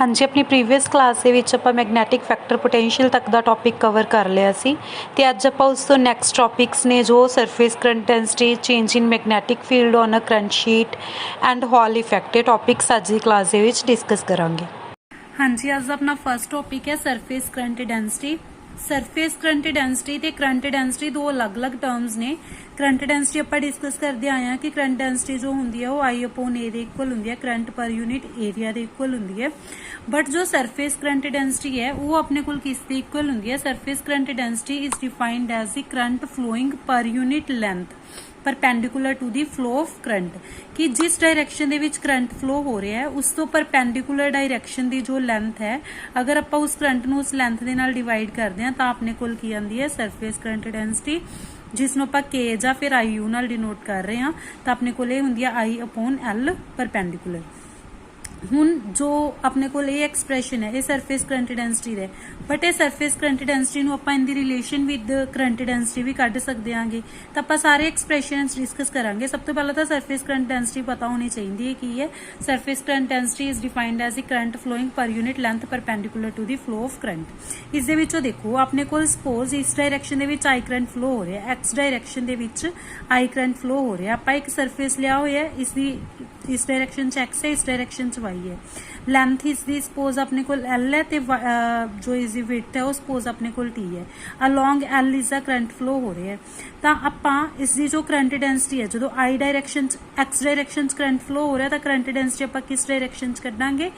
हाँ जी, अपनी previous class ਦੇ ਵਿੱਚ ਆਪਾਂ ਮੈਗਨੈਟਿਕ ਫੈਕਟਰ ਪੋਟੈਂਸ਼ੀਅਲ ਤੱਕ ਦਾ ਟੌਪਿਕ ਕਵਰ ਕਰ ਲਿਆ ਸੀ ਤੇ ਅੱਜ ਆਪਾਂ ਉਸ ਤੋਂ ਨੈਕਸਟ ਟੌਪਿਕਸ ਨੇ ਜੋ surface current density, change in magnetic field on a current sheet and Hall effect ਇਹ ਟੌਪਿਕਸ ਅੱਜ ਦੀ ਕਲਾਸ ਦੇ ਵਿੱਚ ਡਿਸਕਸ ਕਰਾਂਗੇ। ਹਾਂਜੀ, ਅੱਜ ਦਾ ਆਪਣਾ ਫਸਟ ਟੌਪਿਕ ਹੈ surface current density. Surface current density ਤੇ ਕਰੰਟ ਡੈਂਸਿਟੀ ਦੋ ਅਲੱਗ-ਅਲੱਗ ਟਰਮਸ ਨੇ। ਕਰੰਟ ਡੈਂਸਿਟੀ ਆਪਾਂ ਡਿਸਕਸ ਕਰਦੇ ਆਏ ਹਾਂ ਕਿ ਕਰੰਟ ਡੈਂਸਿਟੀ ਜੋ ਹੁੰਦੀ ਹੈ ਉਹ I/A ਦੇ ਇਕੁਅਲ ਹੁੰਦੀ ਹੈ, ਕਰੰਟ ਪਰ ਯੂਨਿਟ ਏਰੀਆ ਦੇ ਇਕੁਅਲ ਹੁੰਦੀ ਹੈ। ਬਟ ਜੋ ਸਰਫੇਸ ਕਰੰਟ ਡੈਂਸਿਟੀ ਹੈ ਉਹ ਆਪਣੇ ਕੋਲ ਕਿਸ ਦੇ ਇਕੁਅਲ ਹੁੰਦੀ ਹੈ? Surface current density is defined as the current flowing per unit length perpendicular to the flow of current कि जिस डायरेक्शन दे विच करंट फ्लो हो रहा है उस तो परपेंडिकुलर डायरेक्शन दी जो लेंथ है, अगर आप उस करंट नूं उस लेंथ दे नाल डिवाइड करते हैं तो अपने कोल की आंदी है सरफेस करंट डेंसिटी, जिसनों आप के या फिर IU नाल डिनोट कर रहे हैं तो अपने कोल हुंदी है I/L परपेंडिकुलर। ਹੁਣ ਜੋ ਆਪਣੇ ਕੋਲ ਇਹ ਐਕਸਪ੍ਰੈਸ਼ਨ ਹੈ ਇਹ surface current density the, but ਇਹ ਸਰਫੇਸ ਕਰੰਟ ਡੈਂਸਿਟੀ ਨੂੰ ਆਪਾਂ ਇਨ ਦੀ ਰਿਲੇਸ਼ਨ ਵਿਦ ਕਰੰਟ ਡੈਂਸਿਟੀ ਵੀ ਕੱਢ ਸਕਦੇ ਆਂਗੇ। ਤਾਂ ਆਪਾਂ ਸਾਰੇ ਐਕਸਪ੍ਰੈਸ਼ਨਸ ਡਿਸਕਸ ਕਰਾਂਗੇ। ਸਭ ਤੋਂ ਪਹਿਲਾਂ ਤਾਂ ਸਰਫੇਸ ਕਰੰਟ ਡੈਂਸਿਟੀ ਪਤਾ ਹੋਣੀ ਚਾਹੀਦੀ ਹੈ ਕੀ ਹੈ। Surface current density is defined as the current flowing per unit length perpendicular to the flow of current. ਇਸ ਦੇ ਵਿੱਚੋਂ ਦੇਖੋ ਆਪਣੇ ਕੋਲ ਸਪੋਜ਼ ਇਸ ਡਾਇਰੈਕਸ਼ਨ ਦੇ ਵਿੱਚ I ਕਰੰਟ ਫਲੋ ਹੋ ਰਿਹਾ, X ਡਾਇਰੈਕਸ਼ਨ ਦੇ ਵਿੱਚ I ਕਰੰਟ ਫਲੋ ਹੋ ਰਿਹਾ। ਆਪਾਂ ਇੱਕ ਸਰਫੇਸ ਲਿਆ ਹੋਇਆ, ਇਸ ਦੀ इस डायरेक्शन च X है, इस डायरेक्शन च Y है। लेंथ इसकी सपोज अपने को L है ते जो इसकी विड्थ है वो सपोज अपने को T है। अलोंग L इसका करंट फ्लो हो रहा है तो आपां इसकी जो करंट डेंसिटी है जो I डायरेक्शन X डायरेक्शन च करंट फ्लो हो रहा है तो करंट डेंसिटी आपां किस डायरेक्शन च कढांगे?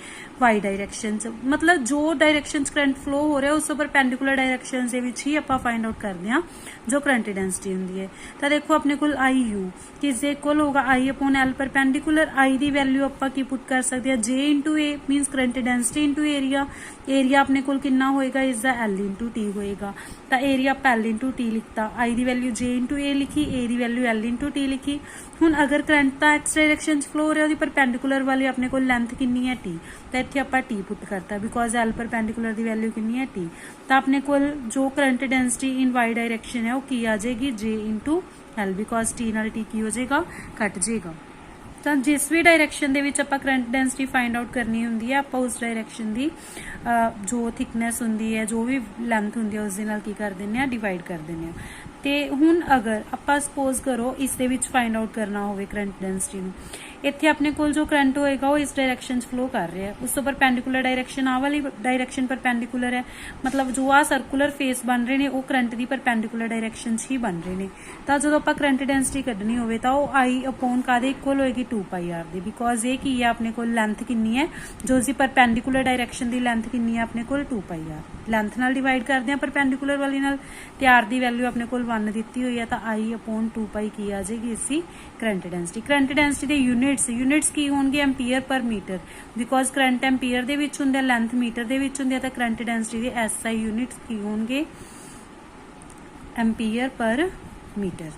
Y डायरेक्शन च। मतलब जो डायरेक्शन च करंट फ्लो हो रहा है उस परपेंडिकुलर डायरेक्शन दे विच ही आपां फाइंड आउट करदे हां जो करंट डेंसिटी हुंदी है। तो देखो अपने को IU किस दे इक्वल होगा I/L परपेंडिकुलर। I की वैल्यू आपां की पुट कर सकते हैं J into A मीनस current density into area. Area अपने को कितना होएगा? इसका L इंटू T होएगा। तो एरिया आप L इंटू T लिखता, I की वैल्यू J इंटू A लिखी, A की वैल्यू L इंटू T लिखी। हुण अगर करंट तो X डायरेक्शन फ्लो हो रहा है परपेंडिकुलर वाली अपने को लेंथ कितनी है T, तो इत्थे आपां T पुट करता बिकॉज L परपेंडिकुलर की वैल्यू कितनी है T। तो अपने को जो current density in Y direction है वो की आ जाएगी J into L because T नाल T की हो जाएगा? कट जाएगा। तो जिस भी डायरेक्शन दे विच आपां करंट डेंसिटी फाइंड आउट करनी हुंदी है आपां उस डायरेक्शन दी जो थिकनेस हुंदी है जो भी लेंथ हुंदी है उस दे नाल की कर दिंदे आ? डिवाइड कर दिंदे आ। ते हुण अगर आपां सपोज करो इस दे विच फाइंड आउट करना होवे करंट डेंसिटी नूं, इत्थे अपने कोल जो करंट होएगा वो इस डायरेक्शन च फ्लो कर रहा है, उस तो परपेंडिकुलर डायरेक्शन आ वाली डायरेक्शन परपेंडिकुलर है, मतलब जो आ सर्कुलर फेस बन रहे ने वो करंट दी परपेंडिकुलर डायरेक्शन च ही बन रहे ने। तो जो आपां करंट डेंसिटी कढनी होवे तो वो I/L कादे इक्वल होएगी 2πr दी, बिकॉज ये की है अपने कोल लेंथ कितनी है जो इसकी परपेंडिकुलर डायरेक्शन दी लेंथ कितनी है अपने कोल 2πr। लेंथ नाल डिवाइड करते हैं परपेंडिकुलर वाली नाल ते r दी वैल्यू अपने कोल 1 दित्ती हुई है तो I/2π की आ जाएगी इसकी करंट डेंसिटी। करंट डेंसिटी दे यूनिट्स की होंगे ampere per metre, because current ampere दे विच हुंदा, लेंथ मीटर दे विच हुंदी है तो करंट डेंसिटी दे SI यूनिट्स की होंगे एम्पीयर पर मीटर।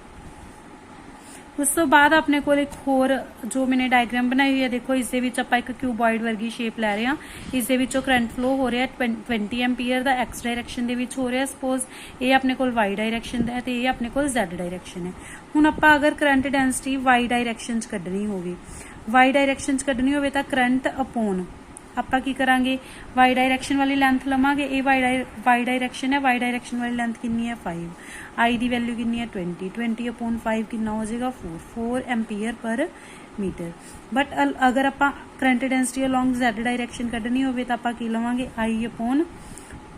उस तो बाद अपने को एक होर जो मैंने डायग्राम बनाई हुई है, देखो इस दे विच आपां एक क्यूबॉइड वर्गी शेप लै रहे हैं। इस दे विचों करंट फ्लो हो रहा है 20 एम्पीयर का X डायरेक्शन दे विच हो रहा है। सपोज ये अपने को Y डायरेक्शन दा है ते ये अपने को Z डायरेक्शन है। हुण आपां अगर करंट डेंसिटी Y डायरेक्शन च कढनी होवे, Y डायरेक्शन च कढनी होवे तां करंट अपॉन आपां की करांगे Y डायरेक्शन वाली लेंथ लवांगे। ये Y डायरेक्शन है, Y डायरेक्शन वाली लेंथ कितनी है 5, I की वैल्यू कितनी है 20/5 कितना हो जाएगा 4 एम्पीयर पर मीटर। बट अगर आपां current density along Z direction कढनी होवे तो आपां की लवांगे I/2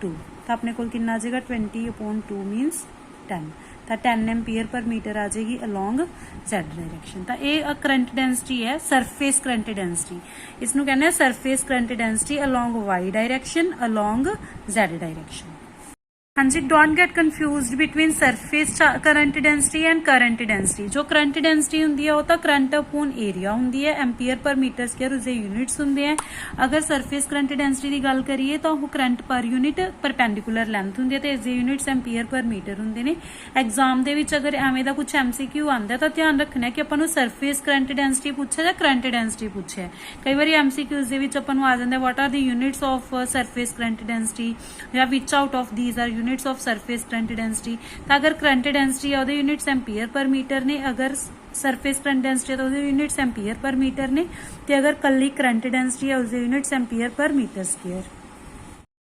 तो अपने कोल कितना आ जाएगा 20/2 मीनस 10, तो 10 एम्पीयर पर मीटर आ जाएगी अलोंग Z डायरेक्शन। तो ये करंट डेंसिटी है सरफेस करंट डेंसिटी, इसनूं कहने हैं surface current density along Y direction along Z direction. हाँ जी, don't get confused between surface current density and current density. जो करंट डेंसिटी होंदी है वो तो करंट अपॉन एरिया होंदी है, एम्पीयर पर मीटर स्क्वायर उसके यूनिट्स होंदे हैं। अगर सरफेस करंट डेंसिटी की गल करिए तो वो current per unit perpendicular length होंदी है ते इसके यूनिट्स एम्पीयर पर मीटर होंदे ने। एग्जाम दे विच अगर एवें दा कुछ MCQ आंदा तो ध्यान रखना है कि आपां नूं सरफेस करंट डेंसिटी पूछे या करंट डेंसिटी पूछे। कई बार MCQs दे विच आपां नूं आ जांदा what are the units of surface current density या which out of these are units of surface current density. तो अगर करंट डेंसिटी है यूनिट्स एम्पीयर पर मीटर ने, अगर ਸਰਫੇਸ ਕਰੰਟ ਡੈਂਸਿਟੀ ਤਾਂ ਉਹਦੇ ਯੂਨਿਟਸ ਐਂਪੀਅਰ ਪਰ ਮੀਟਰ ਨੇ, ਤੇ ਅਗਰ ਕੱਲੀ ਕਰੰਟ ਡੈਂਸਿਟੀ ਹੈ ਉਸਦੇ units ampere per metre square.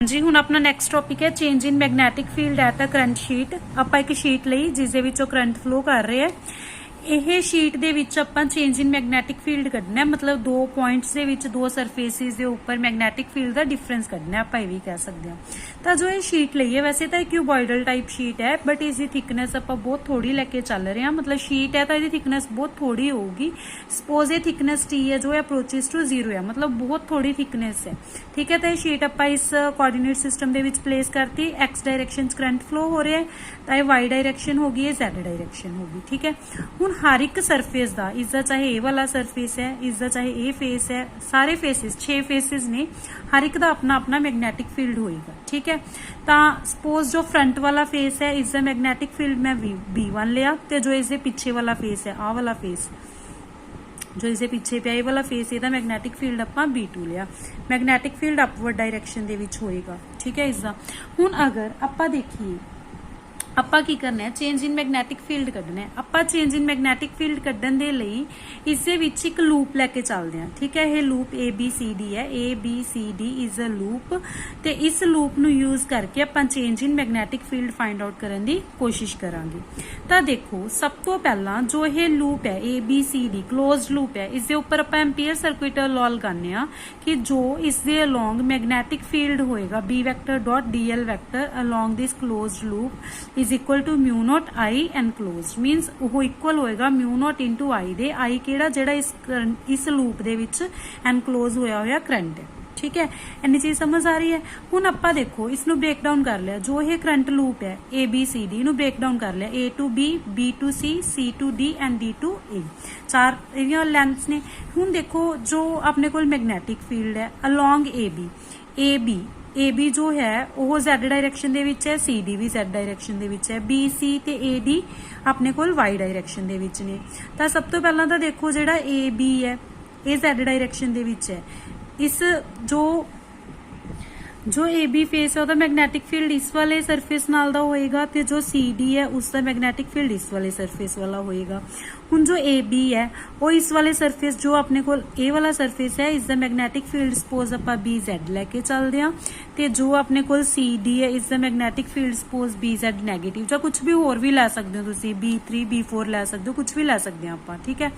ਜੀ ਹੁਣ ਆਪਣਾ ਨੈਕਸਟ ਟੌਪਿਕ ਹੈ change in magnetic field at a current sheet. ਆਪਾਂ ਇੱਕ ਸ਼ੀਟ ਲਈ ਜਿਸ ਦੇ ਵਿੱਚੋਂ ਕਰੰਟ ਫਲੋ ਕਰ ਰਿਹਾ ਹੈ, ਇਹ ਸ਼ੀਟ ਦੇ ਵਿੱਚ ਆਪਾਂ ਚੇਂਜ ਇਨ ਮੈਗਨੈਟਿਕ ਫੀਲਡ ਕੱਢਣਾ ਹੈ, ਮਤਲਬ ਦੋ ਪੁਆਇੰਟਸ ਦੇ ਵਿੱਚ ਦੋ ਸਰਫੇਸਿਸ ਦੇ ਉੱਪਰ ਮੈਗਨੈਟਿਕ ਫੀਲਡ ਦਾ ਡਿਫਰੈਂਸ ਕੱਢਣਾ ਹੈ, ਆਪਾਂ ਇਹ ਵੀ ਕਹਿ ਸਕਦੇ ਹਾਂ। ਤਾਂ ਜੋ ਇਹ ਸ਼ੀਟ ਲਈ ਹੈ, ਵੈਸੇ ਤਾਂ ਇਹ ਕਿਊਬੋਇਡਲ ਟਾਈਪ ਸ਼ੀਟ ਹੈ, ਬਟ ਇਸ ਦੀ ਥਿਕਨੈਸ ਆਪਾਂ ਬਹੁਤ ਥੋੜੀ ਲੈ ਕੇ ਚੱਲ ਰਹੇ ਹਾਂ, ਮਤਲਬ ਸ਼ੀਟ ਹੈ ਤਾਂ ਇਹਦੀ ਥਿਕਨੈਸ ਬਹੁਤ ਥੋੜੀ ਹੋਊਗੀ। ਸਪੋਜ਼ ਇਹ ਥਿਕਨੈਸ ਟੀ ਹੈ ਜੋ ਅਪਰੋਚਿਸ ਟੂ 0 ਹੈ, ਮਤਲਬ ਬਹੁਤ ਥੋੜੀ ਥਿਕਨੈਸ ਹੈ, ਠੀਕ ਹੈ। ਤਾਂ ਇਹ ਸ਼ੀਟ ਆਪਾਂ ਇਸ ਕੋਆਰਡੀਨੇਟ ਸਿਸਟਮ ਦੇ ਵਿੱਚ ਪਲੇਸ ਕਰਤੀ, ਐਕਸ ਡਾਇਰੈਕਸ਼ਨ 'ਚ ਕਰੰਟ ਫਲੋ ਹੋ ਰਿਹਾ ਹੈ, ਤਾਂ ਇਹ ਵਾਈ ਡਾਇਰੈਕਸ਼ਨ ਹੋ ਗਈ, ਇਹ ਜ਼ੈਡ ਡਾਇਰੈਕਸ਼ਨ ਹੋ ਗਈ, ਠੀਕ ਹੈ। ਹੁਣ ਹਰ ਇੱਕ ਸਰਫੇਸ ਦਾ, ਇਸਦਾ ਚਾਹੇ ਇਹ ਵਾਲਾ ਸਰਫੇਸ ਹੈ, ਇਸਦਾ ਚਾਹੇ ਇਹ ਫੇਸ ਹੈ, ਸਾਰੇ ਫੇਸਿਸ 6 ਫੇਸਿਸ ਨੇ, ਹਰ ਇੱਕ ਦਾ ਆਪਣਾ ਆਪਣਾ ਮੈਗਨੈਟਿਕ ਫੀਲਡ ਹੋਏਗਾ, ਠੀਕ ਹੈ। ਤਾਂ ਸਪੋਜ਼ ਜੋ ਫਰੰਟ ਵਾਲਾ ਫੇਸ ਹੈ ਇਸਦਾ ਮੈਗਨੈਟਿਕ ਫੀਲਡ ਮੈਂ V1 ਲਿਆ, ਤੇ ਜੋ ਇਸਦੇ ਪਿੱਛੇ ਵਾਲਾ ਫੇਸ ਹੈ, ਆਹ ਵਾਲਾ ਫੇਸ ਜੋ ਇਸਦੇ ਪਿੱਛੇ ਪਿਆ ਇਹ ਵਾਲਾ ਫੇਸ, ਇਹਦਾ ਮੈਗਨੈਟਿਕ ਫੀਲਡ ਆਪਾਂ B2 ਲਿਆ। ਮੈਗਨੈਟਿਕ ਫੀਲਡ ਅਪਵਰਡ ਡਾਇਰੈਕਸ਼ਨ ਦੇ ਵਿੱਚ ਹੋਏਗਾ, ਠੀਕ ਹੈ ਇਸਦਾ। ਹੁਣ ਅਗਰ ਆਪਾਂ ਦੇਖੀਏ ਆਪਾਂ ਕੀ ਕਰਨਾ ਹੈ, ਚੇਂਜ ਇਨ ਮੈਗਨੈਟਿਕ ਫੀਲਡ ਕੱਢਣਾ ਹੈ। ਆਪਾਂ ਚੇਂਜ ਇਨ ਮੈਗਨੈਟਿਕ ਫੀਲਡ ਕੱਢਣ ਦੇ ਲਈ ਇਸ ਦੇ ਵਿੱਚ ਇੱਕ ਲੂਪ ਲੈ ਕੇ ਚੱਲਦੇ ਹਾਂ, ਠੀਕ ਹੈ। ਇਹ ਲੂਪ ABCD ਹੈ, ABCD ਇਜ਼ ਅ ਲੂਪ, ਤੇ ਇਸ ਲੂਪ ਨੂੰ ਯੂਜ਼ ਕਰਕੇ ਆਪਾਂ change in magnetic field find out ਕਰਨ ਦੀ ਕੋਸ਼ਿਸ਼ ਕਰਾਂਗੇ। ਤਾਂ ਦੇਖੋ ਸਭ ਤੋਂ ਪਹਿਲਾਂ ਜੋ ਇਹ ਲੂਪ ਹੈ ABCD ਕਲੋਜ਼ਡ ਲੂਪ ਹੈ, ਇਸ ਦੇ ਉੱਪਰ ਆਪਾਂ ਐਂਪੀਅਰ ਸਰਕੂਟ ਲਾਅ ਲਗਾਉਂਦੇ ਹਾਂ ਕਿ ਜੋ ਇਸ ਦੇ ਅਲੋਂਗ ਮੈਗਨੈਟਿਕ ਫੀਲਡ ਹੋਏਗਾ B vector dot DL vector along this closed loop is equal to mu naught I enclosed, means ਉਹ ਇਕੁਅਲ ਹੋਏਗਾ mu naught into I ਦੇ। I ਕਿਹੜਾ ਜਿਹੜਾ ਇਸ ਲੂਪ ਦੇ ਵਿੱਚ enclose ਹੋਇਆ ਕਰੰਟ ਹੈ, ਠੀਕ ਹੈ। ਇੰਨੀ ਚੀਜ਼ ਸਮਝ ਆ ਰਹੀ ਹੈ। ਹੁਣ ਆਪਾਂ ਦੇਖੋ ਇਸ ਨੂੰ ਬ੍ਰੇਕ ਡਾਊਨ ਕਰ ਲਿਆ, ਜੋ ਇਹ ਕਰੰਟ ਲੂਪ ਹੈ ABCD ਨੂੰ ਬ੍ਰੇਕ ਡਾਊਨ ਕਰ ਲਿਆ, A to B, B to C, C to D and D to A, ਚਾਰ ਇਹਦੀਆਂ ਲੈਂਥਸ ਨੇ। ਹੁਣ ਦੇਖੋ ਜੋ ਆਪਣੇ ਕੋਲ ਮੈਗਨੈਟਿਕ ਫੀਲਡ ਹੈ ਅਲੋਂਗ AB ਜੋ ਹੈ ਉਹ Z ਡਾਇਰੈਕਸ਼ਨ ਦੇ ਵਿੱਚ ਹੈ, CD ਵੀ Z ਡਾਇਰੈਕਸ਼ਨ ਦੇ ਵਿੱਚ ਹੈ, BC ਤੇ AD ਆਪਣੇ ਕੋਲ Y ਡਾਇਰੈਕਸ਼ਨ ਦੇ ਵਿੱਚ ਨੇ। ਤਾਂ ਸਭ ਤੋਂ ਪਹਿਲਾਂ ਤਾਂ ਦੇਖੋ ਜਿਹੜਾ AB ਹੈ ਇਹ Z ਡਾਇਰੈਕਸ਼ਨ ਦੇ ਵਿੱਚ ਹੈ। ਇਸ ਜੋ AB ਫੇਸ ਹੈ ਉਹਦਾ ਮੈਗਨੈਟਿਕ ਫੀਲਡ ਇਸ ਵਾਲੇ ਸਰਫੇਸ ਨਾਲ ਦਾ ਹੋਏਗਾ, ਤੇ ਜੋ CD ਹੈ ਉਸ ਦਾ ਮੈਗਨੈਟਿਕ ਫੀਲਡ ਇਸ ਵਾਲੇ ਸਰਫੇਸ ਵਾਲਾ ਹੋਏਗਾ। ਹੁਣ ਜੋ AB ਹੈ ਉਹ ਇਸ ਵਾਲੇ ਸਰਫੇਸ ਜੋ ਆਪਣੇ ਕੋਲ ਇਹ ਵਾਲਾ ਸਰਫੇਸ ਹੈ ਇਸ ਦਾ ਮੈਗਨੈਟਿਕ ਫੀਲਡ ਸਪੋਜ਼ ਆਪਾਂ BZ ਲੈ ਕੇ ਚੱਲਦੇ ਹਾਂ, ਤੇ ਜੋ ਆਪਣੇ ਕੋਲ CD ਹੈ ਇਸ ਦਾ magnetic field suppose BZ negative, ਜਾਂ ਕੁਝ ਵੀ ਹੋਰ ਵੀ ਲੈ ਸਕਦੇ ਹੋ ਤੁਸੀਂ, B3 B4 ਲੈ ਸਕਦੇ ਹੋ, ਕੁਝ ਵੀ ਲੈ ਸਕਦੇ ਹਾਂ ਆਪਾਂ, ਠੀਕ ਹੈ।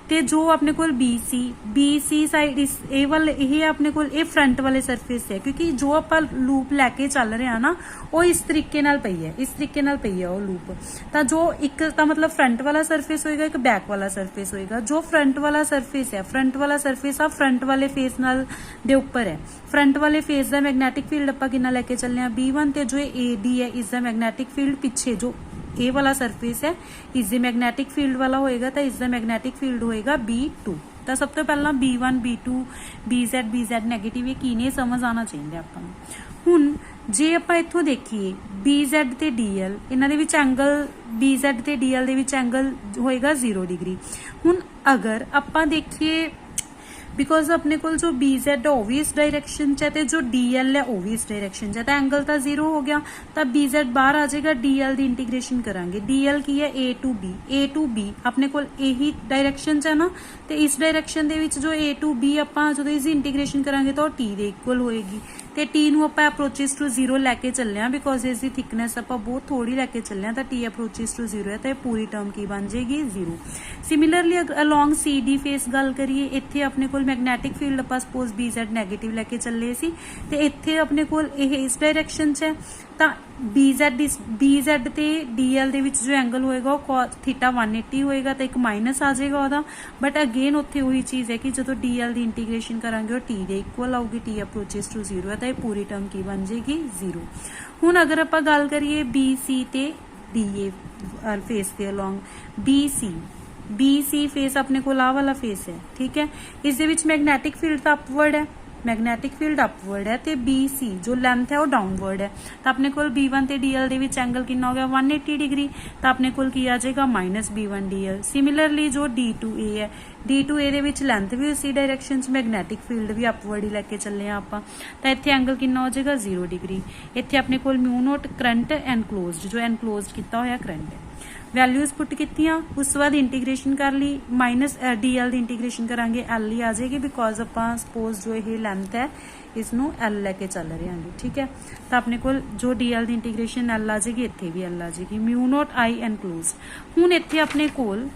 ਤੇ ਜੋ ਆਪਣੇ ਕੋਲ BC ਸਾਈਡ ਇਹ ਵਾਲੇ ਇਹ ਆਪਣੇ ਕੋਲ ਇਹ ਫਰੰਟ ਵਾਲੇ ਸਰਫੇਸ ਹੈ, ਕਿਉਂਕਿ ਜੋ ਆਪਾਂ ਲੂਪ ਲੈ ਕੇ ਚੱਲ ਰਹੇ ਹਾਂ ਨਾ ਉਹ ਇਸ ਤਰੀਕੇ ਨਾਲ ਪਈ ਹੈ, ਇਸ ਤਰੀਕੇ ਨਾਲ ਪਈ ਹੈ ਉਹ ਲੂਪ। ਤਾਂ ਜੋ ਇੱਕ ਤਾਂ ਮਤਲਬ ਫਰੰਟ ਵਾਲਾ ਸਰਫੇਸ ਹੋਏਗਾ, ਇੱਕ ਬੈਕ ਵਾਲਾ ਸਰਫੇਸ ਹੋਏਗਾ। ਜੋ ਫਰੰਟ ਵਾਲਾ ਸਰਫੇਸ ਹੈ, ਫਰੰਟ ਵਾਲਾ ਸਰਫੇਸ ਆ ਫਰੰਟ ਵਾਲੇ ਫੇਸ ਨਾਲ ਦੇ ਉੱਪਰ ਹੈ। ਫਰੰਟ ਵਾਲੇ ਫੇਸ ਦਾ ਮੈਗਨੈਟਿਕ ਫੀਲਡ ਆਪਾਂ ਕਿੰਨਾ ਲੈ ਕੇ ਚੱਲੇ ਆ B1, ਤੇ ਜੋ AD ਹੈ ਇਸ ਦਾ ਮੈਗਨੈਟਿਕ ਫੀਲਡ ਪਿੱਛੇ ਜੋ ਇਹ ਵਾਲਾ ਸਰਫੇਸ ਹੈ ਇਸ ਦੇ ਮੈਗਨੈਟਿਕ ਫੀਲਡ ਵਾਲਾ ਹੋਏਗਾ, ਤਾਂ ਇਸ ਦਾ ਮੈਗਨੈਟਿਕ ਫੀਲਡ ਹੋਏਗਾ B2। ਤਾਂ ਸਭ ਤੋਂ ਪਹਿਲਾਂ B1 B2 BZ ਨੈਗੇਟਿਵ ਇਹ ਕੀ ਨੇ ਸਮਝ ਆਉਣਾ ਚਾਹੀਦਾ ਆਪਾਂ ਨੂੰ। ਹੁਣ ਜੇ ਆਪਾਂ ਇੱਥੋਂ ਦੇਖੀਏ BZ ਤੇ DL ਇਹਨਾਂ ਦੇ ਵਿੱਚ ਐਂਗਲ BZ ਤੇ DL ਦੇ ਵਿੱਚ ਐਂਗਲ ਹੋਏਗਾ 0 ਡਿਗਰੀ। ਹੁਣ ਅਗਰ ਆਪਾਂ ਦੇਖੀਏ ਬਿਕੋਜ਼ ਆਪਣੇ ਕੋਲ ਜੋ BZ ਉਹ ਵੀ ਇਸ ਡਾਇਰੈਕਸ਼ਨ 'ਚ ਹੈ ਤੇ ਜੋ DL ਹੈ ਉਹ ਵੀ ਇਸ ਡਾਇਰੈਕਸ਼ਨ 'ਚ ਹੈ, ਤਾਂ ਐਂਗਲ ਤਾਂ 0 ਹੋ ਗਿਆ, ਤਾਂ BZ ਬਾਹਰ ਆ ਜਾਏਗਾ। DL ਦੀ ਇੰਟੀਗ੍ਰੇਸ਼ਨ ਕਰਾਂਗੇ, DL ਕੀ ਹੈ A to B ਆਪਣੇ ਕੋਲ ਇਹੀ ਡਾਇਰੈਕਸ਼ਨ 'ਚ ਹੈ ਨਾ, ਤੇ ਇਸ ਡਾਇਰੈਕਸ਼ਨ ਦੇ ਵਿੱਚ ਜੋ A to B ਆਪਾਂ ਜਦੋਂ ਇਸ ਦੀ ਇੰਟੀਗ੍ਰੇਸ਼ਨ ਕਰਾਂਗੇ ਤਾਂ ਉਹ T ਦੇ ਇਕੁਅਲ ਹੋਏਗੀ, ਤੇ T ਨੂੰ ਆਪਾਂ ਅਪਰੋਚਿਸ ਟੂ 0 ਲੈ ਕੇ ਚੱਲੇ ਆ ਬਿਕੋਜ਼ ਇਸ ਦੀ ਥਿਕਨੈਸ ਆਪਾਂ ਬਹੁਤ ਥੋੜੀ ਲੈ ਕੇ ਚੱਲੇ ਆ, ਤਾਂ T ਅਪਰੋਚਿਸ ਟੂ 0 ਹੈ, ਤਾਂ ਇਹ ਪੂਰੀ ਟਰਮ ਕੀ ਬਣ ਜਾਏਗੀ 0। ਸਿਮਿਲਰਲੀ ਅਲੋਂਗ CD ਫੇਸ ਗੱਲ ਕਰੀਏ, ਇੱਥੇ ਆਪਣੇ ਕੋਲ ਮੈਗਨੈਟਿਕ ਫੀਲਡ ਆਪਾਂ ਸਪੋਜ਼ BZ ਨੈਗੇਟਿਵ ਲੈ ਕੇ ਚੱਲੇ ਸੀ, ਤੇ ਇੱਥੇ ਆਪਣੇ ਕੋਲ ਇਹ ਇਸ ਡਾਇਰੈਕਸ਼ਨ 'ਚ ਹੈ, ਤਾਂ BZ ਤੇ DL ਦੇ ਵਿੱਚ ਜੋ ਐਂਗਲ ਹੋਏਗਾ ਉਹ ਥੀਟਾ 180 ਹੋਏਗਾ, ਤਾਂ ਇੱਕ ਮਾਈਨਸ ਆ ਜਾਏਗਾ ਉਹਦਾ। ਬਟ ਅਗੇਨ ਉੱਥੇ ਉਹੀ ਚੀਜ਼ ਹੈ ਕਿ ਜਦੋਂ DL ਦੀ ਇੰਟੀਗ੍ਰੇਸ਼ਨ ਕਰਾਂਗੇ ਉਹ T ਦੇ ਇਕੁਅਲ ਆਊਗੀ, T ਅਪਰੋਚਿਸ ਟੂ 0 ਹੈ, ਤਾਂ ਇਹ ਪੂਰੀ ਟਰਮ ਕੀ ਬਣ ਜਾਏਗੀ 0। ਹੁਣ ਅਗਰ ਆਪਾਂ ਗੱਲ ਕਰੀਏ BC ਤੇ DA ਫੇਸ ਦੇ ਅਲੋਂਗ BC ਫੇਸ ਆਪਣੇ ਕੋਲ ਆਹ ਵਾਲਾ ਫੇਸ ਹੈ, ਠੀਕ ਹੈ। ਇਸ ਦੇ ਵਿੱਚ ਮੈਗਨੈਟਿਕ ਫੀਲਡ ਤਾਂ ਅਪਵਰਡ ਹੈ, ਮੈਗਨੈਟਿਕ ਫੀਲਡ ਅਪਵਰਡ ਹੈ, ਤੇ BC ਜੋ ਲੈਂਥ ਹੈ ਉਹ ਡਾਊਨਵਰਡ ਹੈ, ਤਾਂ ਆਪਣੇ ਕੋਲ B1 ਤੇ DL ਦੇ ਵਿੱਚ ਐਂਗਲ ਕਿੰਨਾ ਹੋ ਗਿਆ 180 ਡਿਗਰੀ, ਤਾਂ ਆਪਣੇ ਕੋਲ ਕੀ ਆ ਜਾਏਗਾ -B1 DL। ਸਿਮਿਲਰਲੀ ਜੋ D2A ਹੈ, D2A ਦੇ ਵਿੱਚ ਲੈਂਥ ਵੀ ਉਸੇ ਡਾਇਰੈਕਸ਼ਨ 'ਚ, ਮੈਗਨੈਟਿਕ ਫੀਲਡ ਵੀ ਅਪਵਰਡ ਹੀ ਲੈ ਕੇ ਚੱਲੇ ਆ ਆਪਾਂ, ਤਾਂ ਇੱਥੇ ਐਂਗਲ ਕਿੰਨਾ ਹੋ ਜਾਏਗਾ 0 ਡਿਗਰੀ। ਇੱਥੇ ਆਪਣੇ ਕੋਲ mu naught ਕਰੰਟ ਐਨਕਲੋਜ਼ਡ ਜੋ ਐਨਕਲੋਜ਼ਡ ਕੀਤਾ ਹੋਇਆ ਕਰੰਟ ਹੈ। वैल्यूज़ पुट कीतियां, उस बाद इंटीग्रेशन कर ली, माइनस डी एल की इंटीग्रेशन करांगे एल ही आ जाएगी बिकॉज आप सपोज जो ये लेंथ है इसनों एल लैके चल रहे हैं। ठीक है, तो अपने को जो डी एल की इंटीग्रेशन एल आ जाएगी, इत्थे भी एल आ जाएगी। म्यू नॉट आई एनक्लोज, हुण इत्थे अपने कोल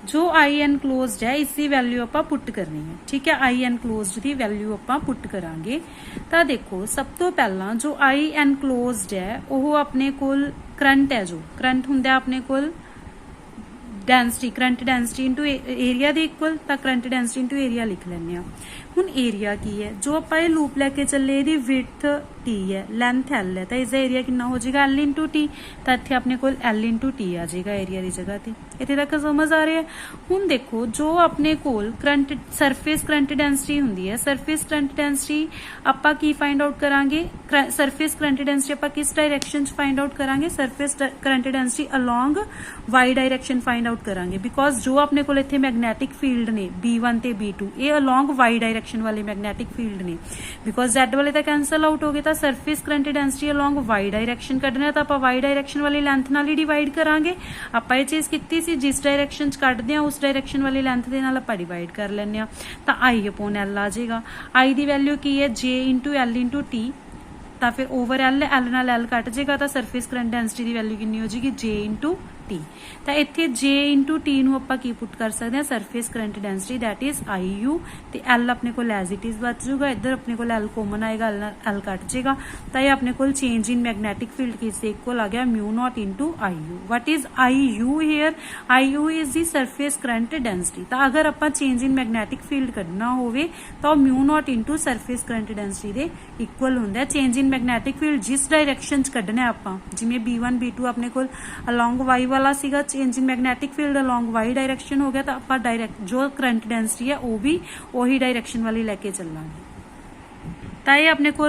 जो आई एनक्लोज्ड है इसकी वैल्यू आप पुट करनी है। ठीक है, आई एनक्लोज्ड की वैल्यू आप पुट करांगे। तो देखो सब तो पहला जो आई एनक्लोज्ड है वो अपने कोल करंट है, जो करंट हुंदा अपने कोल density, current density into area दे इक्वल, तो करंट डेंसिटी इंटू एरिया लिख लेने। हुण एरिया की है, जो आप लूप लैके चले इहदी विड्थ टी है, लेंथ एल है, तो इसका एरिया कितना हो जाएगा एल इंटू टी, तो इत्थे अपने कोल एल इंटू टी आ जाएगा एरिया की जगह ते। इत्थे तक समझ आ रही है। हुण देखो जो अपने कोल करंट सरफेस करंट डेंसिटी हुंदी है, सरफेस करंट डेंसिटी आपां की फाइंड आउट करांगे, सरफेस करंट डेंसिटी आपां किस डायरेक्शन च फाइंड आउट करांगे, surface current density along Y direction find out करांगे बिकॉज जो अपने कोल इत्थे मैगनैटिक फील्ड ने B1 ते B2 ये अलोंग वाई डायरेक्शन वाले मैगनैटिक फील्ड ने, बिकॉज Z वाले तो कैंसल आउट हो गए, तो surface current density along Y direction कढना, तो आप वाई डायरेक्शन वाली लेंथ नाल ही डिवाइड करांगे। आप ये चीज कीती सी, जिस डायरेक्शन च कढदे आ उस डायरेक्शन वाली लेंथ दे नाल आप डिवाइड कर लैंदे आ, तो आई अपॉन एल आ जाएगा। आई दी वैल्यू की है J into L into T, तो फिर ओवर एल नाल एल कट जाएगा, तो सरफेस करंट डेंसिटी की वैल्यू कितनी हो जाएगी J इंटू टी। तो इत्थे J इंटू टी नूं आपां की पुट कर सकते हैं, surface current density that is I you, तो एल अपने को एज इट इज बच जाऊगा, इधर अपने को एल कॉमन आएगा, एल कट जाएगा, तो ये अपने को चेंज इन मैगनैटिक फील्ड किस इक्वल आ गया mu naught into I U. What is I U here, I U is the surface current density. तो अगर आप चेंज इन मैगनैटिक फील्ड कढना होवे तो mu naught into surface current density दे इक्वल हुंदा है। चेंज इन मैगनैटिक फील्ड जिस डायरेक्शन च कढना है आपां, जिवें B1 B2 अपने को अलोंग वाई वाला सीगा, change in magnetic field along Y direction हो गया, तो आप डायरेक्ट जो करंट डेंसिटी है वो भी वही डायरेक्शन वाली लेके चलांगे। तो ये अपने को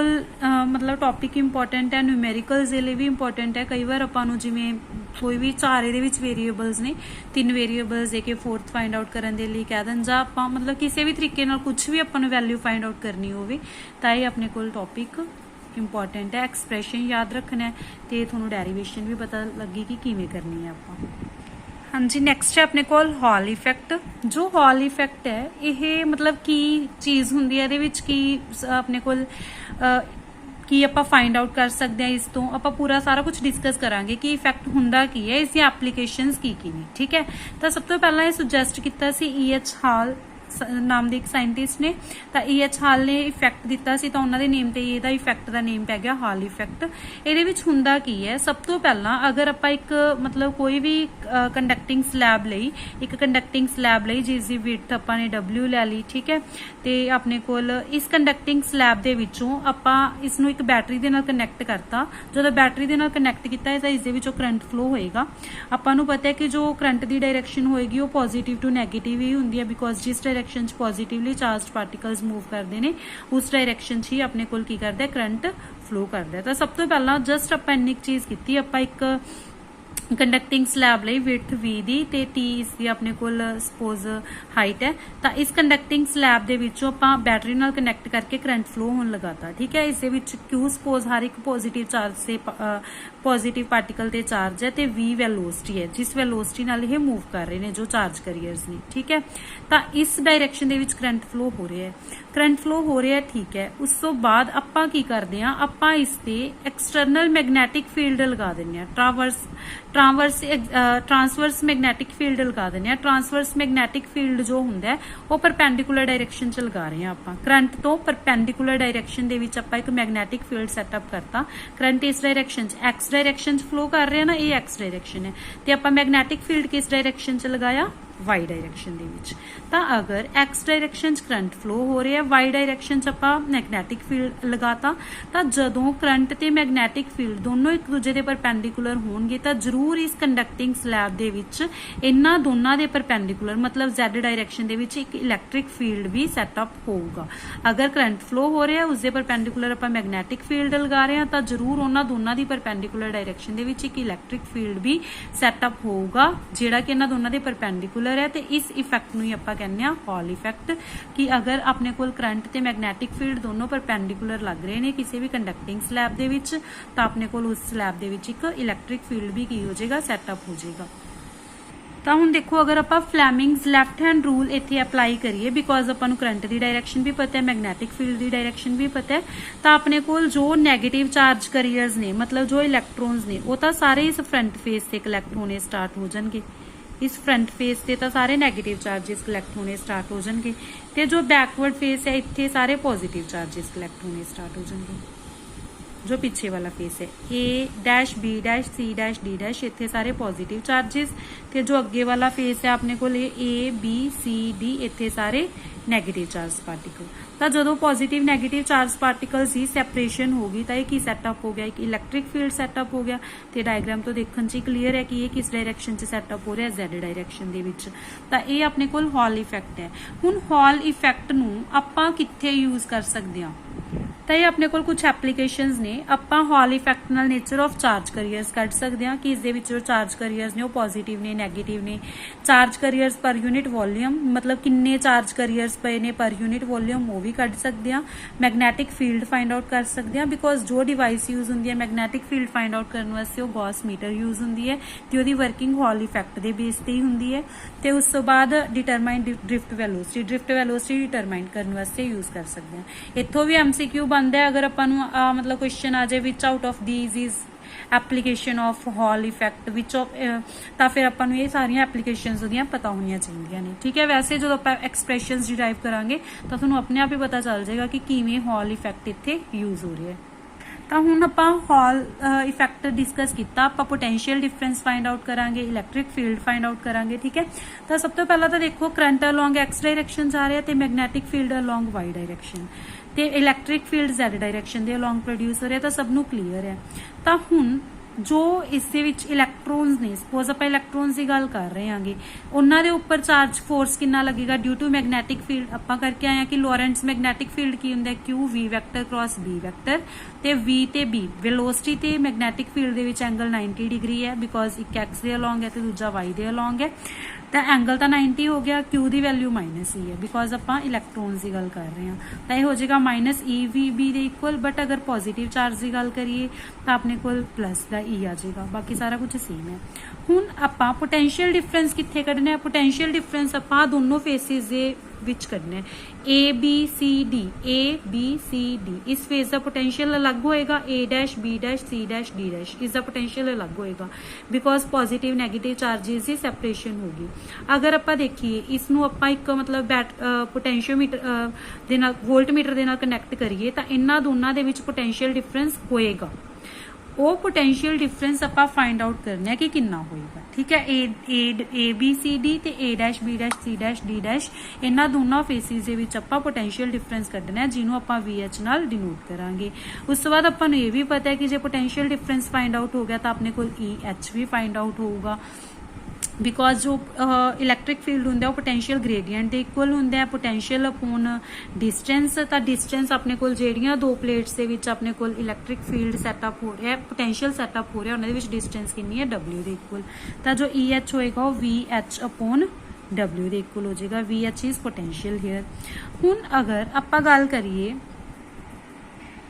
मतलब टॉपिक इंपॉर्टेंट है, न्यूमेरिकल्स दे लई भी इंपॉर्टेंट है। कई बार आपां नूं जिवें कोई भी चार इहदे विच वेरीएबल्स ने, 3 वेरीएबल्स दे के फोर्थ फाइंड आउट करन दे लई कह देन, जां आपां मतलब किसी भी तरीके नाल कुछ भी आपां नूं वैल्यू फाइंड आउट करनी होवे, तो ये अपने को टॉपिक इंपॉर्टेंट है। एक्सप्रैशन याद रखना है, तो थोड़ा डेरीवेशन भी पता लगी कि किवें करनी है आपां। हाँ जी, नैक्सट है अपने कोल हॉल इफेक्ट। जो हॉल इफेक्ट है ये मतलब की चीज़ हुंदी है, इहदे विच की अपने कोल की आप फाइंड आउट कर सकते हैं। इस तो आप पूरा सारा कुछ डिस्कस करांगे कि इफेक्ट हुंदा की है, इसकी एप्लीकेशंस की ने। ठीक है, तो सब तो पहला सुजैसट किया E.H. हाल नाम के एक साइंटिस्ट ने, तो E.H. हाल ने इफेक्ट दिता सी, तो उन्होंने नेम ते ਇਹਦਾ इफेक्ट का नेम पै गया हॉल इफेक्ट। ਇਹਦੇ ਵਿੱਚ ਹੁੰਦਾ ਕੀ ਹੈ, सब तो पहला अगर आप एक मतलब कोई भी कंडक्टिंग स्लैब ਲਈ एक कंडक्टिंग स्लैब ਲਈ जिस ਦੀ विड्थ ਆਪਾਂ ਨੇ W ਲੈ ਲਈ, ठीक है, ਤੇ ਆਪਣੇ ਕੋਲ ਇਸ ਕੰਡਕਟਿੰਗ स्लैब ਦੇ ਵਿੱਚੋਂ ਆਪਾਂ ਇਸ ਨੂੰ ਇੱਕ ਬੈਟਰੀ ਦੇ ਨਾਲ ਕਨੈਕਟ ਕਰਤਾ। ਜਦੋਂ ਬੈਟਰੀ ਦੇ ਨਾਲ ਕਨੈਕਟ ਕੀਤਾ ਤਾਂ ਇਸ ਦੇ ਵਿੱਚੋਂ ਕਰੰਟ ਫਲੋ ਹੋਏਗਾ। ਆਪਾਂ ਨੂੰ ਪਤਾ ਹੈ ਕਿ ਜੋ ਕਰੰਟ ਦੀ ਡਾਇਰੈਕਸ਼ਨ ਹੋਏਗੀ ਉਹ ਪੋਜ਼ਿਟਿਵ ਟੂ ਨੈਗੇਟਿਵ ਹੀ ਹੁੰਦੀ ਹੈ, ਬਿਕੋਜ਼ ਜਿਸ direction positively charge particles move करते हैं उस डायरेक्शन ही अपने को की करता है करंट फ्लो करता है। तो सब तो पहला जस्ट आप इन्नी चीज की, आप एक कंडक्टिंग स्लैब ਲਈ विड्थ V ਦੀ ਤੇ T ਇਸ ਦੀ ਆਪਣੇ ਕੋਲ ਸਪੋਜ਼ ਹਾਈਟ ਹੈ। ਤਾਂ ਇਸ ਕੰਡਕਟਿੰਗ ਸਲੈਬ ਦੇ ਵਿੱਚੋਂ ਆਪਾਂ ਬੈਟਰੀ ਨਾਲ ਕਨੈਕਟ ਕਰਕੇ ਕਰੰਟ ਫਲੋ ਹੋਣ ਲਗਾਤਾ। ਠੀਕ ਹੈ, ਇਸ ਦੇ ਵਿੱਚ Q ਸਪੋਜ਼ ਹਰ ਇੱਕ ਪੋਜ਼ਿਟਿਵ ਚਾਰਜ ਤੇ ਪੋਜ਼ਿਟਿਵ ਪਾਰਟੀਕਲ ਤੇ ਚਾਰਜ ਹੈ, ਤੇ V ਵੈਲੋਸਿਟੀ ਹੈ ਜਿਸ ਵੈਲੋਸਿਟੀ ਨਾਲ ਇਹ ਮੂਵ ਕਰ ਰਹੇ ਨੇ ਜੋ ਚਾਰਜ ਕੈਰੀਅਰਸ ਨੇ। ਠੀਕ ਹੈ, ਤਾਂ ਇਸ ਡਾਇਰੈਕਸ਼ਨ ਦੇ ਵਿੱਚ ਕਰੰਟ ਫਲੋ ਹੋ ਰਿਹਾ ਹੈ, ਕਰੰਟ ਫਲੋ ਹੋ ਰਿਹਾ। ਠੀਕ ਹੈ, ਉਸ ਤੋਂ ਬਾਅਦ ਆਪਾਂ ਕੀ ਕਰਦੇ ਹਾਂ, ਆਪਾਂ ਇਸ ਤੇ ਐਕਸਟਰਨਲ ਮੈਗਨੈਟਿਕ ਫੀਲਡ ਲਗਾ ਦਿੰਦੇ ਹਾਂ, ट्रांसवर्स मैगनैटिक फील्ड लगा देने। ट्रांसवर्स मैगनैटिक फील्ड जो होंगे वो परपेंडिकुलर डायरेक्शन च लगा रहे हैं। आप करंट तो परपेंडिकुलर डायरेक्शन दे विच आपां एक मैगनैटिक फील्ड सैटअप करता। करंट इस डायरेक्शन च एक्स डायरेक्शन च फ्लो कर रहे हैं ना, ये एक्स डायरेक्शन है, तो आपां मैगनैटिक फील्ड किस डायरेक्शन च लगाया, वाई डायरेक्शन दे विच। तां अगर एक्स डायरेक्शन च करंट फ्लो हो रहा है, वाई डायरेक्शन च आपां मैगनैटिक फील्ड लगाता, तां जदों करंट ते मैगनैटिक फील्ड दोनों एक दूजे दे परपेंडिकुलर होणगे तां जरूर इस कंडक्टिंग स्लैब दे विच इन्हां दोनां दे परपेंडिकुलर मतलब Z डायरेक्शन दे विच एक इलैक्ट्रिक फील्ड भी सैटअप होऊगा। अगर करंट फ्लो हो रहा है उसके परपेंडिकुलर आपां मैगनैटिक फील्ड लगा रहे हैं तां जरूर उन्हां दोनां दी परपेंडिकुलर डायरेक्शन दे विच एक इलैक्ट्रिक फील्ड भी सैटअप होऊगा, जिहड़ा कि इन्हां दोनां दे परपेंडिकुलर परपेंडिकुलर है, तो इस इफैक्ट नूं ही आपां कहने आ हॉल इफैक्ट, कि अगर अपने कोल करंट ते मैगनैटिक फील्ड दोनों परपेंडिकुलर लग रहे हैं किसी भी कंडक्टिंग स्लैब दे विच, तां अपने कोल उस स्लैब दे विच एक इलैक्ट्रिक फील्ड भी की हो जाएगा, सैटअप हो जाएगा। तो हुण देखो अगर आप फ्लैमिंग्स लैफ्ट हैंड रूल इत्थे अप्लाई करिए, बिकॉज आपां करंट की डायरैक्शन भी पता है, मैगनैटिक फील्ड की डायरैक्शन भी पता है, तो अपने कोल जो नैगेटिव चार्ज करियर्स ने मतलब जो इलैक्ट्रॉन्स ने वो तो सारे इस फ्रंट फेस से कलैक्ट होने स्टार्ट हो जाएंगे, इस फ्रंट फेस से तो सारे नैगेटिव चार्जिस कलैक्ट होने स्टार्ट हो जाएंगे, तो जो बैकवर्ड फेस है इत्थे सारे पॉजिटिव चार्जिस कलैक्ट होने स्टार्ट हो जाएंगे। जो पीछे वाला फेस है A dash B dash C dash D dash इतने सारे पॉजिटिव चार्जिस, तो जो अगे वाला फेस है अपने को ए बी सी डी इतने सारे नैगेटिव चार्ज पार्टिकल। तो जो पॉजिटिव नैगेटिव चार्ज पार्टिकल्स की सैपरेशन होगी तो ये सैटअप हो गया, एक इलैक्ट्रिक फील्ड सैटअप हो गया। तो डायग्राम तो देखने च क्लीयर है कि ये किस डायरैक्शन से सैटअप हो रहा है, Z डायरैक्शन दे विच। तो ये अपने कोल हॉल इफैक्ट है। हुण हॉल इफैक्ट नूं आपां कित्थे यूज कर सकते हैं, तो ये अपने कोल कुछ एप्लीकेशंस ने। आपां हॉल इफैक्ट नाल नेचर ऑफ चार्ज करियर्स कढ सकते हैं कि इस दे विच जो चार्ज करियर्स ने वो पॉजिटिव ने नैगेटिव ने, charge careers per unit volume मतलब किन्ने चार्ज करियर्स पे ने पर यूनिट वॉल्यूम वो भी कढ सकते हैं। मैगनैटिक फील्ड फाइंड आउट कर सकते हैं, बिकॉज जो डिवाइस यूज होंगी है मैगनैटिक फील्ड फाइंड आउट करने वास्ते वो गॉस मीटर यूज होंगी है, तो उसकी वर्किंग हॉल इफैक्ट के बेस ते ही होंगी है। तो उस तो बाद डिटरमाइन ड्रिफ्ट वैलोसिटी डिटरमाइन करने वास्ते यूज कर सकते हैं। इत्थों भी MCQ बनता है अगर अपन मतलब क्वेश्चन आ जाए विच out of these is application of hall effect which of, तो फिर अपन ये सारी एप्लीकेशंस उहदियां पता होनी चाहिए ने। ठीक है, वैसे जो आप एक्सप्रैशंस डिराइव करांगे तो तुहानूं अपने आप ही पता चल जाएगा कि किवें हॉल इफैक्ट इत्थे यूज हो रहा है। तो हुण आपां हॉल इफैक्ट डिस्कस किया, आपां पोटेंशियल डिफरेंस फाइंड आउट करांगे, इलैक्ट्रिक फील्ड फाइंड आउट करांगे। ठीक है, तो सब तो पहला तो देखो करंट अलॉन्ग X डायरैक्शन जा रहा है तो magnetic field along Y direction, तो इलैक्ट्रिक फील्ड Z डायरैक्शन के अलॉन्ग प्रोड्यूस हो रहा है, तो सबनों क्लीयर है। तो हुण जो इस दे विच इलैक्ट्रॉन्स ने, सपोज आप इलैक्ट्रॉन्स की गल कर रहे हैं, उन्होंने उपर चार्ज फोर्स कितना लगेगा ड्यू टू मैगनैटिक फील्ड। आपां करके आए कि लॉरेंट्स मैगनैटिक फील्ड की हुंदा Q V vector cross B vector, ते V ते B वेलोसिटी ते magnetic field they which angle 90 degree है, बिकॉज एक X दे अलॉन्ग है तो दूजा Y दे अलॉन्ग है, तो एंगल तो 90 हो गया। Q की वैल्यू माइनस ही है बिकॉज आपां इलैक्ट्रॉन्स की गल कर रहे हैं, तो यह हो जाएगा माइनस EVB के इक्वल। बट अगर पॉजिटिव चार्ज की गल करिए तो अपने को प्लस का E आ जाएगा, बाकी सारा कुछ सेम है। हुण आपां पोटेंशियल डिफरेंस कित्थे कढना है, पोटेंशियल डिफरेंस आपां दोनों फेसिस दे विच कढना है। ABCD इस फेस का पोटेंशियल अलग होएगा, A dash B dash C dash D dash इसका पोटेंशियल अलग होएगा, बिकॉज पॉजिटिव नैगेटिव चार्जिस की सैपरेशन होगी। अगर आपां देखिए इसनूं आपां एक मतलब पोटेंशियोमीटर दे नाल वोल्टमीटर दे नाल कनैक्ट करिए तो इन्हां दोनों दे विच पोटेंशियल डिफरेंस होएगा। वो पोटेंशियल डिफरेंस आपां फाइंड आउट करना है कि कितना होएगा। ठीक है, ABCD ते A dash B dash C dash D dash इन्हां दोनों फेसिस दे विच आपां पोटेंशियल डिफरेंस कढना है, जिन्हों आपां VH नाल डिनोट करांगे। उस तो बाद आपां नूं ये भी पता है कि जे पोटेंशियल डिफरेंस फाइंड आउट हो गया तो अपने कोल EH भी फाइंड आउट होगा, बिकॉज जो इलैक्ट्रिक फील्ड होंगे पोटेंशियल ग्रेडियंट के इक्वल होंगे, पोटेंशियल अपॉन डिस्टेंस। तो डिस्टेंस अपने कोल जेहड़ियां दो प्लेट्स के विच अपने कोल इलैक्ट्रिक फील्ड सैटअप हो रहा है, पोटेंशियल सैटअप हो रहा है, उन्होंने डिस्टेंस कितनी है W के इक्वल। तो जो EH होएगा वो VH अपॉन W के इक्वल हो जाएगा। VH is potential here. हुण अगर आपां गल करिए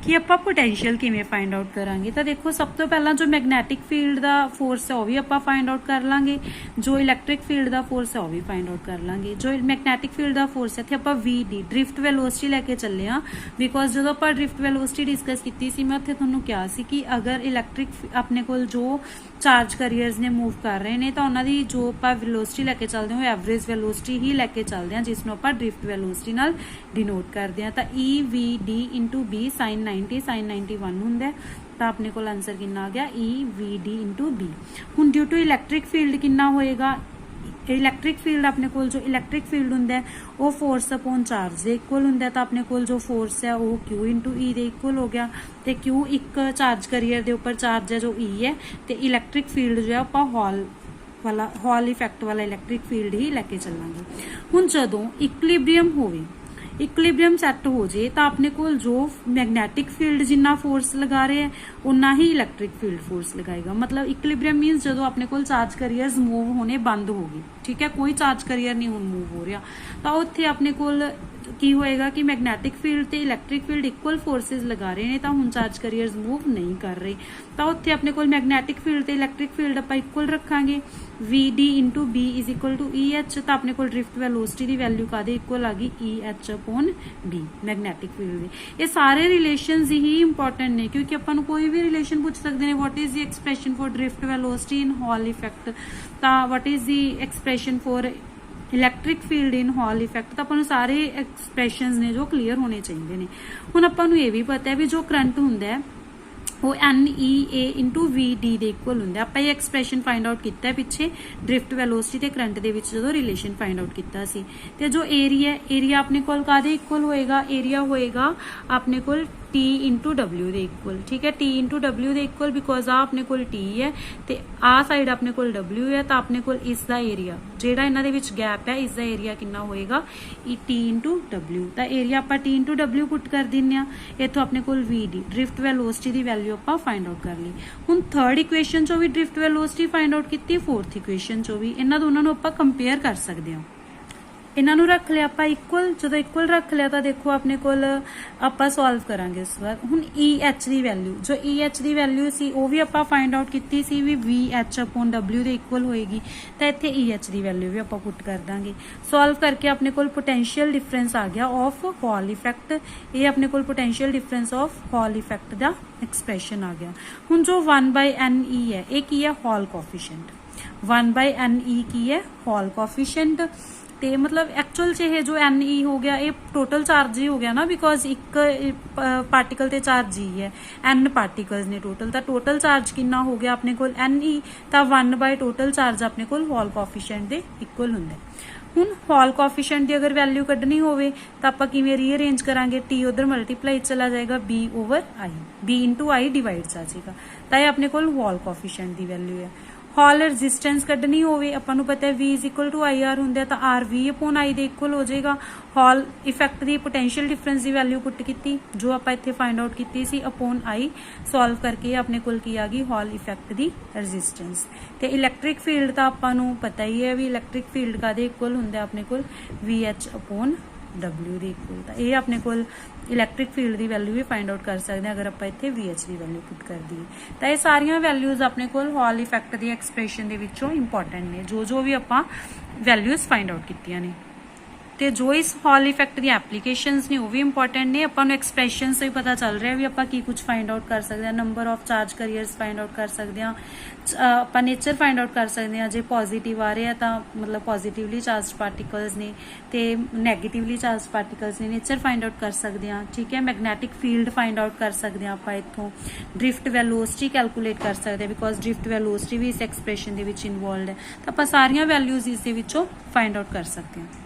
कि आपां पोटेंशियल किवें फाइंड आउट करांगे, तो देखो सब तो पहला जो मैगनैटिक फील्ड का फोर्स है वह भी आपां फाइंड आउट कर लांगे, जो इलैक्ट्रिक फील्ड का फोर्स है वह भी फाइंड आउट कर लांगे। जो मैगनैटिक फील्ड का फोर्स है इत्थे आपां VD ड्रिफ्ट वेलोसिटी लैके चले हाँ, बिकॉज जो आपां ड्रिफ्ट वेलोसिटी डिस्कस की सी मैं उत्थे तुहानूं कहा सी कि अगर इलैक्ट्रिक अपने कोल जो चार्ज करियर्स ने मूव कर रहे हैं तो उन्होंने जो आपां वेलोसिटी लैके चलते हैं एवरेज वेलोसिटी ही लैके चलते हैं, जिसनों आपां ड्रिफ्ट वेलोसिटी नाल डिनोट करते हैं। तो EVD into B sine 90 sine 91 होंगे, तो अपने को आंसर कितना आ गया EVD इंटू B। हुण ड्यू टू इलैक्ट्रिक फील्ड कितना होएगा, इलैक्ट्रिक फील्ड अपने को जो इलैक्ट्रिक फील्ड होंगे वो फोर्स अपॉन चार्ज के इक्वल होंगे, तो अपने को जो फोर्स है वो Q इंटू E के इक्वल हो गया। तो Q एक चार्ज करियर के उपर चार्ज है जो E है, तो इलैक्ट्रिक फील्ड जो है आपां हॉल इफैक्ट वाला इलैक्ट्रिक फील्ड ही लैके चलांगे। हुण जदों इक्विलिब्रियम होवे, ਇਕੁਇਲਿਬਰੀਅਮ ਸੈੱਟ ਹੋ ਜੇ ਤਾਂ ਆਪਣੇ ਕੋਲ ਜੋ ਮੈਗਨੈਟਿਕ ਫੀਲਡ ਜਿੰਨਾ ਫੋਰਸ ਲਗਾ ਰਿਹਾ ਹੈ ਉਨਾ ਹੀ ਇਲੈਕਟ੍ਰਿਕ ਫੀਲਡ ਫੋਰਸ ਲਗਾਏਗਾ। मतलब इक्विलिब्रियम मीन्स ਜਦੋਂ ਆਪਣੇ ਕੋਲ ਚਾਰਜ ਕੈਰੀਅਰਸ ਮੂਵ ਹੋਣੇ ਬੰਦ ਹੋ ਗਏ, ਠੀਕ ਹੈ, ਕੋਈ ਚਾਰਜ ਕੈਰੀਅਰ ਨਹੀਂ ਹੁਣ ਮੂਵ ਹੋ ਰਿਹਾ, ਤਾਂ ਉੱਥੇ ਆਪਣੇ ਕੋਲ ਕੀ ਹੋਏਗਾ ਕਿ ਮੈਗਨੈਟਿਕ ਫੀਲਡ ਤੇ ਇਲੈਕਟ੍ਰਿਕ ਫੀਲਡ ਇਕੁਅਲ ਫੋਰਸਿਸ ਲਗਾ ਰਹੇ ਨੇ, ਤਾਂ ਹੁਣ ਚਾਰਜ ਕੈਰੀਅਰਸ ਮੂਵ ਨਹੀਂ ਕਰ ਰਹੇ, ਤਾਂ ਉੱਥੇ ਆਪਣੇ ਕੋਲ ਮੈਗਨੈਟਿਕ ਫੀਲਡ ਤੇ ਇਲੈਕਟ੍ਰਿਕ ਫੀਲਡ ਆਪਾਂ ਇਕੁਅਲ ਰੱਖਾਂਗੇ। VD × B = EH, ਤਾਂ ਆਪਣੇ ਕੋਲ ਡ੍ਰਿਫਟ ਵੈਲੋਸਿਟੀ ਦੀ ਵੈਲਿਊ ਕਾਦੇ ਇਕੁਅਲ ਆ ਗਈ EH/B ਮੈਗਨੈਟਿਕ ਫੀਲਡ ਦੀ। ਇਹ ਸਾਰੇ ਰਿਲੇਸ਼ਨਸ ਹੀ ਇੰਪੋਰਟੈਂਟ ਨੇ ਕਿਉਂਕਿ ਆਪਾਂ ਨੂੰ ਕੋਈ ਵੀ ਰਿਲੇਸ਼ਨ ਪੁੱਛ ਸਕਦੇ ਨੇ। What is the expression for drift velocity in Hall effect, ਤਾਂ what is the expression for electric field in Hall effect, ਤਾਂ ਆਪਾਂ ਨੂੰ ਸਾਰੇ ਐਕਸਪ੍ਰੈਸ਼ਨਸ ਨੇ ਜੋ ਕਲੀਅਰ ਹੋਣੇ ਚਾਹੀਦੇ ਨੇ। ਹੁਣ ਆਪਾਂ ਨੂੰ ਇਹ ਵੀ ਪਤਾ ਹੈ ਵੀ ਜੋ ਕਰੰਟ ਹੁੰਦਾ ਹੈ ਉਹ NEA × VD ਦੇ ਇਕੁਅਲ ਹੁੰਦਾ। ਆਪਾਂ ਇਹ ਐਕਸਪ੍ਰੈਸ਼ਨ ਫਾਈਂਡ ਆਊਟ ਕੀਤਾ ਹੈ ਪਿੱਛੇ ਡ੍ਰਿਫਟ ਵੈਲੋਸਿਟੀ ਤੇ ਕਰੰਟ ਦੇ ਵਿੱਚ ਜਦੋਂ ਰਿਲੇਸ਼ਨ ਫਾਈਂਡ ਆਊਟ ਕੀਤਾ ਸੀ। ਤੇ ਜੋ ਏਰੀਆ ਆਪਣੇ ਕੋਲ ਕਾਦੇ ਇਕੁਅਲ ਹੋਏਗਾ, ਏਰੀਆ ਹੋਏਗਾ ਆਪਣੇ ਕੋਲ T × W ਦੇ ਇਕੁਅਲ, ਠੀਕ ਹੈ, T × W ਦੇ ਇਕੁਅਲ ਬਿਕੋਜ਼ ਆ ਆਪਣੇ ਕੋਲ T ਹੈ ਤੇ ਆ ਸਾਈਡ ਆਪਣੇ ਕੋਲ W ਹੈ, ਤਾਂ ਆਪਣੇ ਕੋਲ ਇਸ ਦਾ ਏਰੀਆ ਜਿਹੜਾ ਇਹਨਾਂ ਦੇ ਵਿੱਚ ਗੈਪ ਹੈ ਇਸ ਦਾ ਏਰੀਆ ਕਿੰਨਾ ਹੋਏਗਾ T × W। ਤਾਂ ਏਰੀਆ ਆਪਾਂ T × W ਪੁੱਟ ਕਰ ਦਿੰਨੇ ਆ। ਇੱਥੋਂ ਆਪਣੇ ਕੋਲ VD ਡ੍ਰਿਫਟ ਵੈਲੋਸਿਟੀ ਦੀ ਵੈਲਿਊ ਆਪਾਂ ਫਾਈਂਡ ਆਊਟ ਕਰ ਲਈ। ਹੁਣ ਥਰਡ ਇਕੁਏਸ਼ਨ ਚੋਂ ਵੀ ਡ੍ਰਿਫਟ ਵੈਲੋਸਿਟੀ ਫਾਈਂਡ ਆਊਟ ਕੀਤੀ, ਫੋਰਥ ਇਕੁਏਸ਼ਨ ਚੋਂ ਵੀ, ਇਹਨਾਂ ਦੋਨਾਂ ਨੂੰ ਆਪਾਂ ਕੰਪੇਅਰ ਕਰ ਸਕਦੇ ਹਾਂ। ਇਹਨਾਂ ਨੂੰ ਰੱਖ ਲਿਆ ਆਪਾਂ ਇਕੁਅਲ, ਜਦੋਂ ਇਕੁਅਲ ਰੱਖ ਲਿਆ ਤਾਂ ਦੇਖੋ ਆਪਣੇ ਕੋਲ ਆਪਾਂ ਸੋਲਵ ਕਰਾਂਗੇ ਇਸ ਵਾਰ। ਹੁਣ EH ਦੀ ਵੈਲਿਊ, ਜੋ EH ਦੀ ਵੈਲਿਊ ਸੀ ਉਹ ਵੀ ਆਪਾਂ ਫਾਈਂਡ ਆਊਟ ਕੀਤੀ ਸੀ ਵੀ VH/W ਦੇ ਇਕੁਅਲ ਹੋਏਗੀ, ਤਾਂ ਇੱਥੇ EH ਦੀ ਵੈਲਿਊ ਵੀ ਆਪਾਂ ਪੁੱਟ ਕਰ ਦਾਂਗੇ। ਸੋਲਵ ਕਰਕੇ ਆਪਣੇ ਕੋਲ ਪੋਟੈਂਸ਼ੀਅਲ ਡਿਫਰੈਂਸ ਆ ਗਿਆ ਆਫ ਹॉल ਇਫੈਕਟ, ਇਹ ਆਪਣੇ ਕੋਲ potential difference of Hall effect ਦਾ ਐਕਸਪ੍ਰੈਸ਼ਨ ਆ ਗਿਆ। ਹੁਣ ਜੋ 1/NE ਹੈ ਇਹ ਕੀ ਹੈ, ਹॉल ਕੋਐਫੀਸ਼ੀਐਂਟ। 1/NE ਕੀ ਹੈ, ਹॉल ਕੋਐਫੀਸ਼ੀਐਂਟ। ਤੇ ਮਤਲਬ ਐਕਚੁਅਲ 'ਚ ਇਹ ਜੋ NE ਹੋ ਗਿਆ ਇਹ ਟੋਟਲ ਚਾਰਜ ਹੀ ਹੋ ਗਿਆ ਨਾ, ਬਿਕੋਜ਼ ਇੱਕ ਪਾਰਟੀਕਲ ਤੇ ਚਾਰਜ ਹੀ ਹੈ, N ਪਾਰਟੀਕਲਸ ਨੇ ਟੋਟਲ, ਤਾਂ ਟੋਟਲ ਚਾਰਜ ਕਿੰਨਾ ਹੋ ਗਿਆ ਆਪਣੇ ਕੋਲ NE, ਤਾਂ 1/ ਟੋਟਲ ਚਾਰਜ ਆਪਣੇ ਕੋਲ ਹॉल ਕੋਐਫੀਸ਼ੀਐਂਟ ਦੇ ਇਕੁਅਲ ਹੁੰਦਾ। ਹੁਣ ਹॉल ਕੋਐਫੀਸ਼ੀਐਂਟ ਦੀ ਅਗਰ ਵੈਲਿਊ ਕੱਢਣੀ ਹੋਵੇ ਤਾਂ ਆਪਾਂ ਕਿਵੇਂ ਰੀਅਰੇਂਜ ਕਰਾਂਗੇ, T ਉਧਰ ਮਲਟੀਪਲਾਈ ਚਲਾ ਜਾਏਗਾ, B/I, B × I ਡਿਵਾਈਡ ਆ ਜਾਏਗਾ, ਤਾਂ ਇਹ ਆਪਣੇ ਕੋਲ ਹॉल ਕੋਐਫੀਸ਼ੀਐਂਟ ਦੀ ਵੈਲਿਊ ਹੈ। हॉल रेजिस्टेंस कड्ढनी होवे ਆਪਾਂ ਨੂੰ ਪਤਾ ਹੈ V = IR ਹੁੰਦਾ, ਤਾਂ R V/I ਦੇ ਇਕੁਅਲ ਹੋ ਜਾਏਗਾ। हॉल इफेक्ट ਦੀ पोटेंशियल डिफरेंस ਦੀ ਵੈਲਿਊ ਪੁੱਟ ਕੀਤੀ ਜੋ ਆਪਾਂ ਇੱਥੇ ਫਾਈਂਡ ਆਊਟ ਕੀਤੀ ਸੀ /I, ਸੋਲਵ ਕਰਕੇ ਆਪਣੇ ਕੋਲ ਕੀ ਆ ਗਈ, हॉल इफेक्ट ਦੀ ਰੈਜ਼ਿਸਟੈਂਸ। ਤੇ ਇਲੈਕਟ੍ਰਿਕ ਫੀਲਡ ਤਾਂ ਆਪਾਂ ਨੂੰ ਪਤਾ ਹੀ ਹੈ ਵੀ ਇਲੈਕਟ੍ਰਿਕ ਫੀਲਡ ਕਾਦੇ ਇਕੁਅਲ ਹੁੰਦਾ ਆਪਣੇ ਕੋਲ VH/W ਦੇ ਇਕੁਅਲ, ਤਾਂ ਇਹ ਆਪਣੇ ਕੋਲ ਇਲੈਕਟ੍ਰਿਕ ਫੀਲਡ ਦੀ ਵੈਲਿਊ ਵੀ ਫਾਈਂਡ ਆਊਟ ਕਰ ਸਕਦੇ ਹਾਂ ਅਗਰ ਆਪਾਂ ਇੱਥੇ VH ਦੀ ਵੈਲਿਊ ਪੁੱਟ ਕਰ ਦਈਏ। ਤਾਂ ਇਹ ਸਾਰੀਆਂ ਵੈਲਿਊਜ਼ ਆਪਣੇ ਕੋਲ ਹॉल ਇਫੈਕਟ ਦੀ ਐਕਸਪ੍ਰੈਸ਼ਨ ਦੇ ਵਿੱਚੋਂ ਇੰਪੋਰਟੈਂਟ ਨੇ, ਜੋ ਵੀ ਆਪਾਂ ਵੈਲਿਊਜ਼ ਫਾਈਂਡ ਆਊਟ ਕੀਤੀਆਂ ਨੇ। ਤੇ ਜੋ ਇਸ ਹॉल ਇਫੈਕਟ ਦੀ ਐਪਲੀਕੇਸ਼ਨਸ ਨੇ ਉਹ ਵੀ ਇੰਪੋਰਟੈਂਟ ਨੇ। ਆਪਾਂ ਨੂੰ ਐਕਸਪ੍ਰੈਸ਼ਨਸ ਤੋਂ ਹੀ ਪਤਾ ਚੱਲ ਰਿਹਾ ਵੀ ਆਪਾਂ ਕੀ ਕੁਝ ਫਾਈਂਡ ਆਊਟ ਕਰ ਸਕਦੇ ਹਾਂ, number of charge carriers find out ਕਰ ਸਕਦੇ ਹਾਂ, ਆਪਾਂ ਨੇਚਰ ਫਾਈਂਡ ਆਊਟ ਕਰ ਸਕਦੇ ਹਾਂ। ਜੇ ਪੋਜ਼ਿਟਿਵ ਆ ਰਿਹਾ ਤਾਂ ਮਤਲਬ ਪੋਜ਼ਿਟਿਵਲੀ ਚਾਰਜ ਪਾਰਟੀਕਲਸ ਨੇ, ਤੇ ਨੈਗੇਟਿਵਲੀ ਚਾਰਜ ਪਾਰਟੀਕਲਸ ਨੇ, ਨੇਚਰ ਫਾਈਂਡ ਆਊਟ ਕਰ ਸਕਦੇ ਹਾਂ, ਠੀਕ ਹੈ। ਮੈਗਨੈਟਿਕ ਫੀਲਡ ਫਾਈਂਡ ਆਊਟ ਕਰ ਸਕਦੇ ਹਾਂ ਆਪਾਂ ਇੱਥੋਂ। ਡ੍ਰਿਫਟ ਵੈਲੋਸਿਟੀ ਕੈਲਕੂਲੇਟ ਕਰ ਸਕਦੇ ਹਾਂ ਬਿਕੋਜ਼ ਡ੍ਰਿਫਟ ਵੈਲੋਸਿਟੀ ਵੀ ਇਸ ਐਕਸਪ੍ਰੈਸ਼ਨ ਦੇ ਵਿੱਚ ਇਨਵੋਲਵਡ ਹੈ। ਤਾਂ ਆਪਾਂ ਸਾਰੀਆਂ ਵੈਲਿਊਜ਼ ਇਸ ਦੇ ਵਿੱਚੋਂ ਫਾਈਂਡ ਆਊਟ ਕਰ ਸਕਦੇ ਹਾਂ।